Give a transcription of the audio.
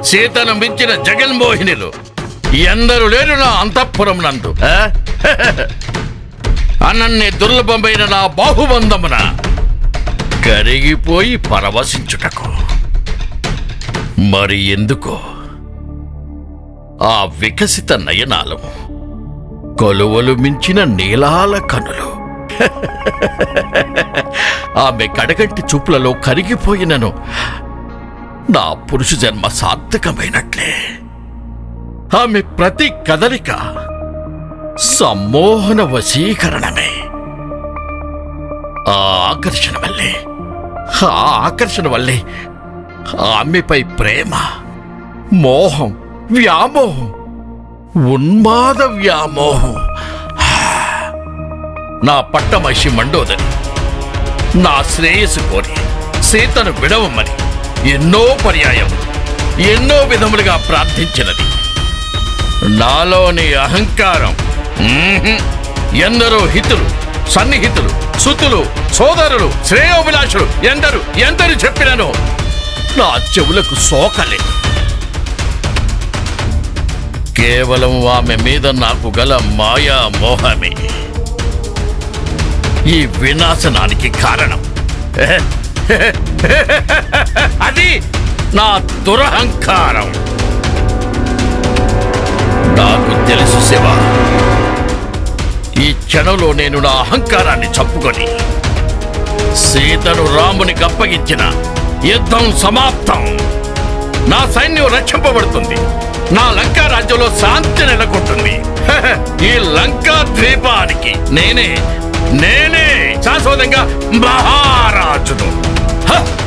సీతను మించిన జగన్మోహినిలు ఎందరు లేరు నా అంతఃపురం నందు. అనన్య దుర్లభమైన నా బాహుబంధమున కరిగిపోయి పరవశించుటకు. మరి ఎందుకో ఆ వికసిత నయనాలు, కొలువలు మించిన నీలాల కనులు, ఆమె కడగంటి చూపులలో కరిగిపోయినను నా పురుష జన్మ సార్థకమైనట్లే. ఆమె ప్రతి కదలిక సమ్మోహన వశీకరణమే. ఆ ఆకర్షణ వల్లే ఆమెపై ప్రేమ, మోహం, వ్యామోహం, ఉన్మాద వ్యామోహం. నా పట్టమహిషి మండోదరి నా శ్రేయస్సు కోరి సీతను విడవమని ఎన్నో పర్యాయం, ఎన్నో విధములుగా ప్రార్థించినది. నాలోని అహంకారం ఎందరో హితులు, సన్నిహితులు, సుతులు, సోదరులు, శ్రేయోభిలాషులు ఎందరు చెప్పినను నా చెవులకు సోకలేదు. కేవలం ఆమె మీద నాకు గల మాయా మోహమే ఈ వినాశనానికి కారణం. అది నా దురహంకారం. నాకు తెలుసు శివ, ఈ క్షణంలో నేను నా అహంకారాన్ని చంపుకొని సీతను రామునికి అప్పగించిన యుద్ధం సమాప్తం. నా సైన్యం రక్షింపబడుతుంది. నా లంకా రాజ్యంలో శాంతి నెలకొంటుంది. ఈ లంకా ద్వీపానికి నేనే శాశ్వతంగా మహారాజును.